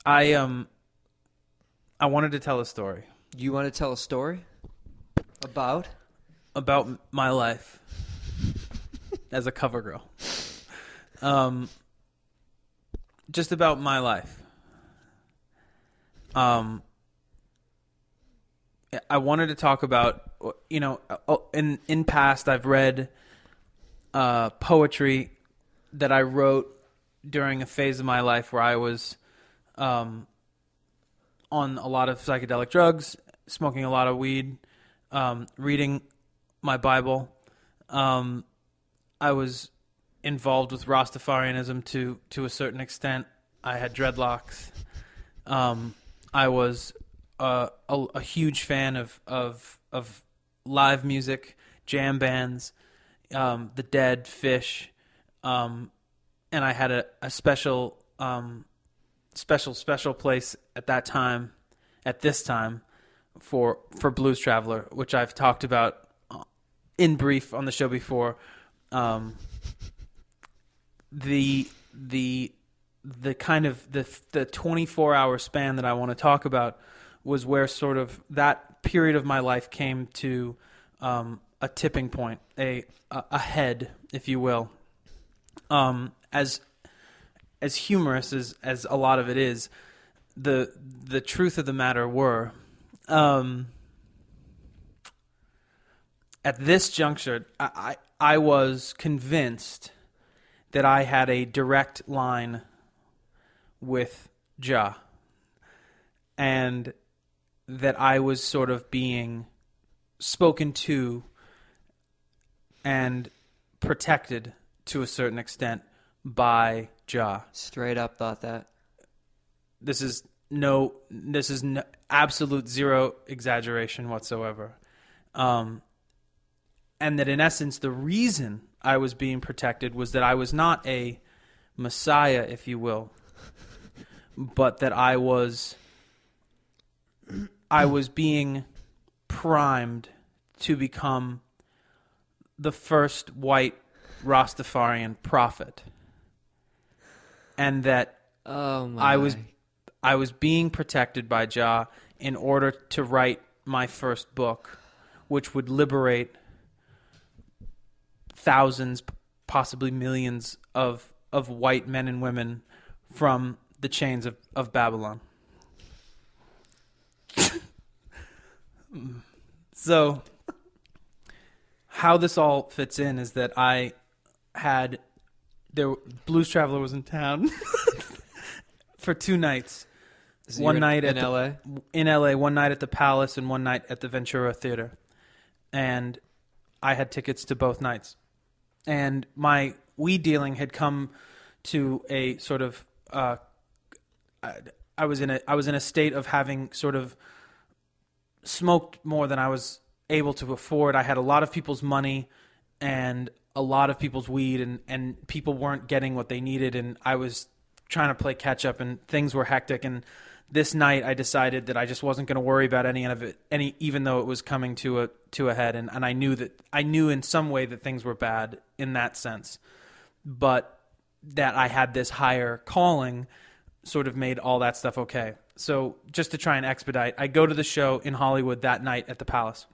I I wanted to tell a story You want to tell a story about? about my life as a cover girl. Just about my life. I wanted to talk about, in past I've read poetry that I wrote during a phase of my life where I was on a lot of psychedelic drugs, smoking a lot of weed, reading my Bible. I was involved with Rastafarianism to a certain extent. I had dreadlocks. I was a huge fan of live music, jam bands, the Dead, Fish, and I had a special place at this time for Blues Traveler, which I've talked about in brief on the show before. The kind of the 24-hour span that I want to talk about was where sort of that period of my life came to a tipping point, a head, if you will. As humorous as a lot of it is, the truth of the matter were, at this juncture, I was convinced that I had a direct line with Jah, and that I was sort of being spoken to and protected to a certain extent by Jah. Straight up thought that. This is no absolute zero exaggeration whatsoever. And that in essence, the reason I was being protected was that I was not a messiah, if you will, but that I was being primed to become the first white Rastafarian prophet. And that I was being protected by Jah in order to write my first book, which would liberate thousands, possibly millions of white men and women from the chains of Babylon. So how this all fits in is that Blues Traveler was in town for 2 nights. So one night in LA? In LA, one night at the Palace and one night at the Ventura Theater. And I had tickets to both nights. And my weed dealing had come to a sort of I was in a state of having sort of smoked more than I was able to afford. I had a lot of people's money and a lot of people's weed, and people weren't getting what they needed, and I was trying to play catch up, and things were hectic. And this night I decided that I just wasn't going to worry about any of it, even though it was coming to a head, and I knew in some way that things were bad in that sense, but that I had this higher calling sort of made all that stuff okay. So just to try and expedite, I go to the show in Hollywood that night at the Palace,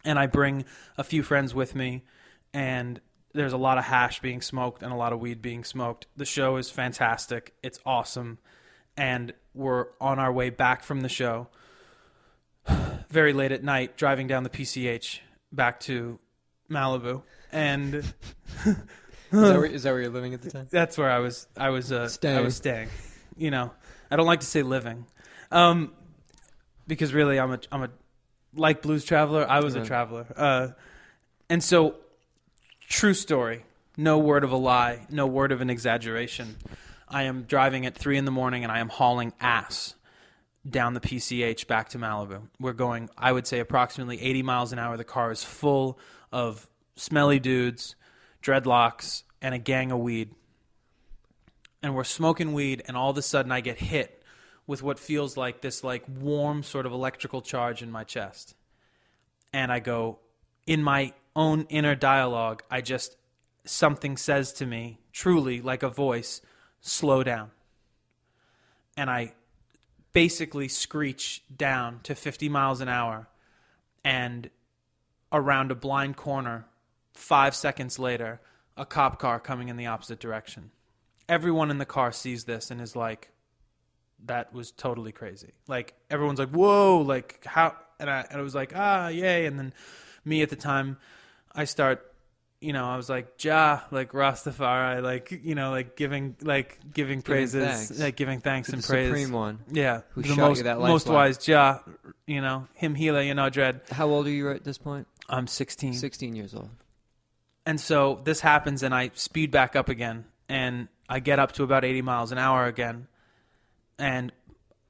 and I bring a few friends with me, and there's a lot of hash being smoked and a lot of weed being smoked. The show is fantastic. It's awesome. And we're on our way back from the show very late at night, driving down the PCH back to Malibu. And Is that where you're living at the time? that's where I was Staying. I was staying. You know, I don't like to say living. Because really I'm a like Blues Traveler, I was a traveler. And so, true story, no word of a lie, no word of an exaggeration. I am driving at 3 a.m. and I am hauling ass down the PCH back to Malibu. We're going, I would say, approximately 80 miles an hour. The car is full of smelly dudes, dreadlocks, and a gang of weed. And we're smoking weed, and all of a sudden I get hit with what feels like this like warm sort of electrical charge in my chest. And I go, in my own inner dialogue, something says to me, truly like a voice, slow down. And I basically screech down to 50 miles an hour, and around a blind corner, 5 seconds later, a cop car coming in the opposite direction. Everyone in the car sees this and is like, that was totally crazy. Like, everyone's like, whoa, like, how? And I was like, yay. And then me at the time, I start, I was like, Jah, like Rastafari, like, giving praises, thanks. like giving thanks To and the praise. Supreme One. Yeah. Who the shot you that most lifeline. wise Jah, him healer, dread. How old are you at this point? I'm 16. 16 years old. And so this happens, and I speed back up again, and I get up to about 80 miles an hour again. And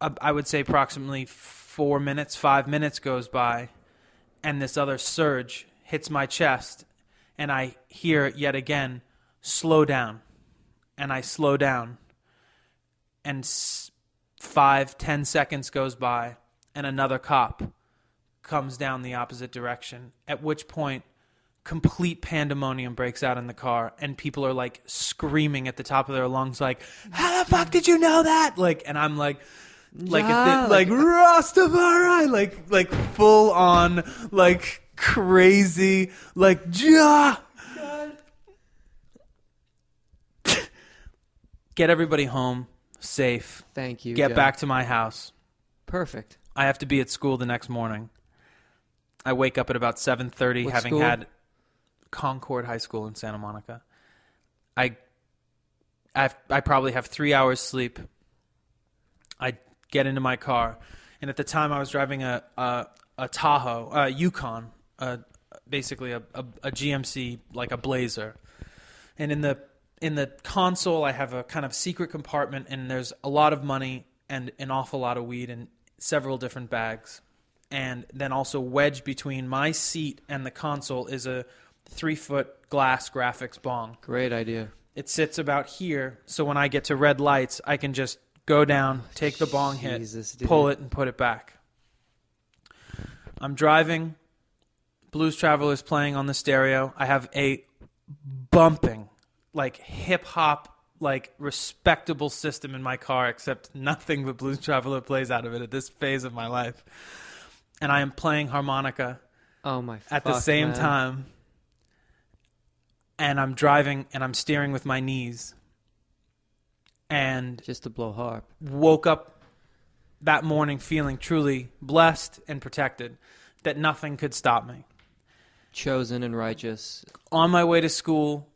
I would say approximately 5 minutes goes by, and this other surge hits my chest, and I hear yet again, slow down. And I slow down, and 5-10 seconds goes by, and another cop comes down the opposite direction, at which point complete pandemonium breaks out in the car, and people are like screaming at the top of their lungs, like, how the fuck did you know that? Like, and I'm like Rastafari, like full on, like crazy, like, Jah. Get everybody home safe. Thank you. Get Joe. back to my house. Perfect. I have to be at school the next morning. I wake up at about 7:30, What having school? had Concord High School in Santa Monica. I probably have 3 hours sleep. I get into my car, and at the time I was driving a Tahoe, a Yukon, basically a GMC, like a Blazer. And in the console, I have a kind of secret compartment, and there's a lot of money and an awful lot of weed in several different bags. And then also wedged between my seat and the console is a 3-foot glass graphics bong. Great idea. It sits about here, so when I get to red lights, I can just go down, take the bong Jesus, hit, dude. pull it, and put it back. I'm driving. Blues Traveler's playing on the stereo. I have a bumping, like hip-hop, like respectable system in my car, except nothing but Blues Traveler plays out of it at this phase of my life. And I am playing harmonica Oh my! at the same time. And I'm driving, and I'm steering with my knees. And Just to blow harp. woke up that morning feeling truly blessed and protected, that nothing could stop me. Chosen and righteous. On my way to school,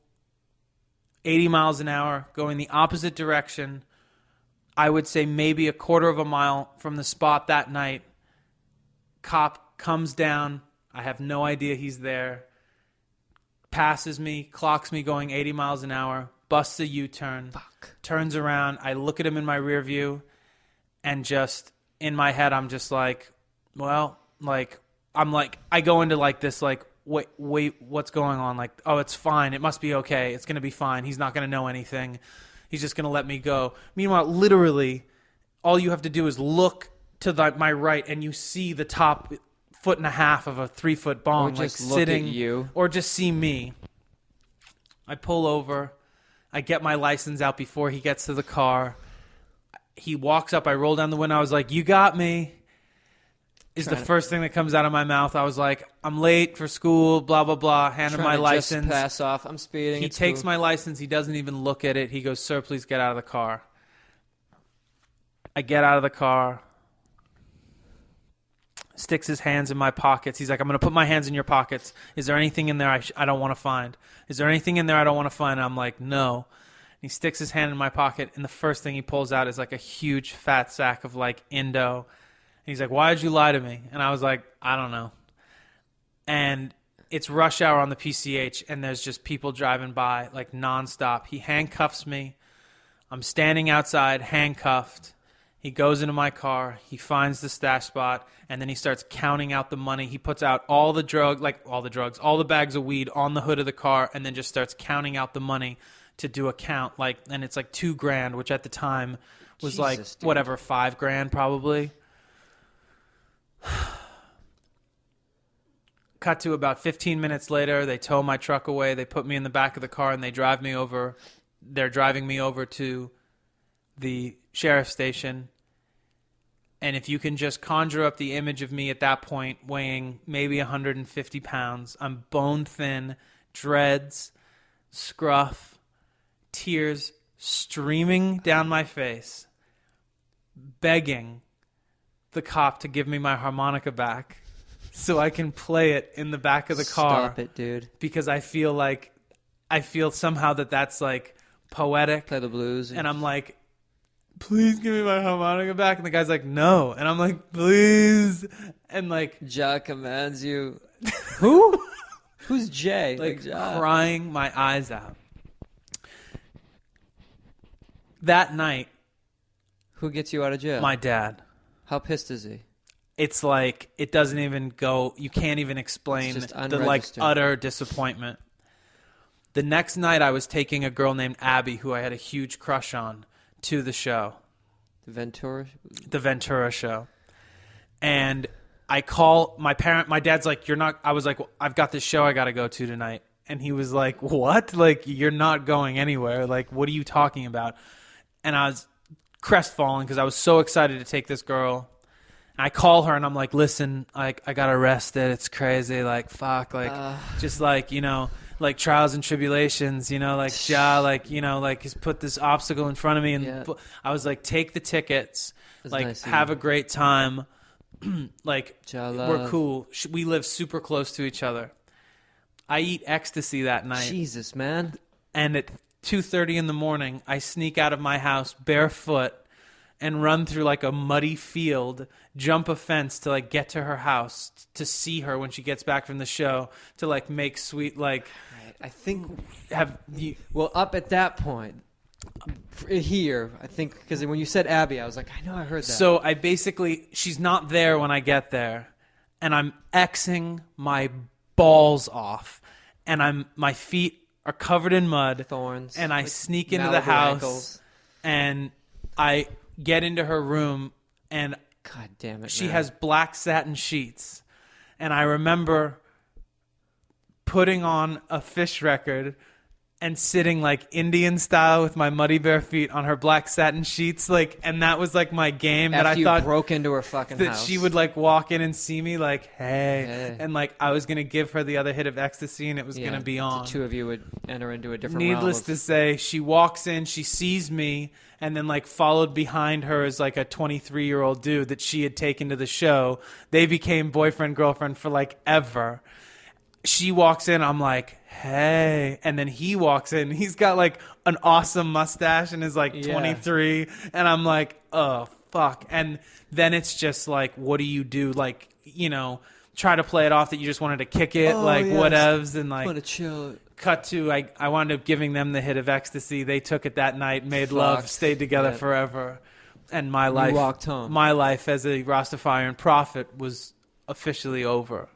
80 miles an hour, going the opposite direction, I would say maybe a quarter of a mile from the spot that night. Cop comes down. I have no idea he's there. Passes me, clocks me going 80 miles an hour, busts a U-turn, turns around. I look at him in my rear view, and just in my head, I'm just like, well, like, I go into like this, like, wait, what's going on? Like, oh, it's fine. It must be okay. It's going to be fine. He's not going to know anything. He's just going to let me go. Meanwhile, literally, all you have to do is look to my right, and you see the top 1.5 feet of a 3-foot bong, Or just like look at sitting, you. or just see me. I pull over. I get my license out before he gets to the car. He walks up. I roll down the window. I was like, "You got me." Is the first thing that comes out of my mouth. I was like, "I'm late for school." Blah blah blah. Hand him my license. Just pass off. I'm speeding. He takes my license. He doesn't even look at it. He goes, "Sir, please get out of the car." I get out of the car. Sticks his hands in my pockets. He's like, "I'm going to put my hands in your pockets. Is there anything in there I don't want to find? Is there anything in there I don't want to find?" And I'm like, "No." And he sticks his hand in my pocket, and the first thing he pulls out is like a huge fat sack of like Indo. And he's like, "Why did you lie to me?" And I was like, "I don't know." And it's rush hour on the PCH, and there's just people driving by like nonstop. He handcuffs me. I'm standing outside, handcuffed. He goes into my car. He finds the stash spot, and then he starts counting out the money. He puts out all the bags of weed on the hood of the car, and then just starts counting out the money to do a count. Like, and it's like $2,000, which at the time was Jesus, like dude. whatever, $5,000 probably. Cut to about 15 minutes later, they tow my truck away. They put me in the back of the car, and they drive me over. They're driving me over to the sheriff's station. And if you can just conjure up the image of me at that point, weighing maybe 150 pounds, I'm bone thin, dreads, scruff, tears streaming down my face, begging the cop to give me my harmonica back so I can play it in the back of the car. Stop it, dude. Because I feel somehow that's like poetic. Play the blues. And I'm like, please give me my harmonica back. And the guy's like, no. And I'm like, please. And like, Ja commands you. Who? Who's Jay? like Ja. crying my eyes out. That night, Who gets you out of jail? my dad, How pissed is he? it's like, it doesn't even go, you can't even explain It's just the like unregistered. utter disappointment. The next night I was taking a girl named Abby, who I had a huge crush on, to the show, The the Ventura show. And I call my dad's like, I was like, well, I've got this show I got to go to tonight. And he was like, what? Like, you're not going anywhere. Like, what are you talking about? And I was crestfallen because I was so excited to take this girl. And I call her and I'm like, listen, I got arrested. It's crazy. Like, fuck. Like, just like, like trials and tribulations, like, Ja, like, like he's put this obstacle in front of me. And I was like, take the tickets. That's like, nice of have you. a great time. Like, Ja we're love. cool. We live super close to each other. I eat ecstasy that night. Jesus, man. And at 2:30 in the morning, I sneak out of my house barefoot and run through like a muddy field, jump a fence to like get to her house to see her when she gets back from the show, to like make sweet, like, I think, have you, well, up at that point, here, I think, because when you said Abby, I was like, I know I heard that. so I basically, she's not there when I get there, and I'm Xing my balls off, and my feet are covered in mud, Thorns. and I like sneak into the Malibu house, ankles. and I get into her room, and God damn it, she man. has black satin sheets. And I remember putting on a Fish record and sitting like Indian style with my muddy bare feet on her black satin sheets, like, and that was like my game. After that I you thought broke into her fucking that house. she would like walk in and see me like, hey, Hey. and like I was gonna give her the other hit of ecstasy and it was gonna be on. The two of you would enter into a different Needless realm to of, say, she walks in, she sees me, and then like followed behind her is like a 23-year-old dude that she had taken to the show. They became boyfriend, girlfriend for like ever. She walks in, I'm like, hey. And then he walks in, he's got like an awesome mustache and is like 23. And I'm like, oh, fuck. And then it's just like, what do you do? Like, try to play it off that you just wanted to kick it, whatevs. And like, want to chill. cut to, I wound up giving them the hit of ecstasy. They took it that night, made Fuck. love, stayed together Yeah. forever. And my You life, walked home. my life as a Rastafarian prophet was officially over.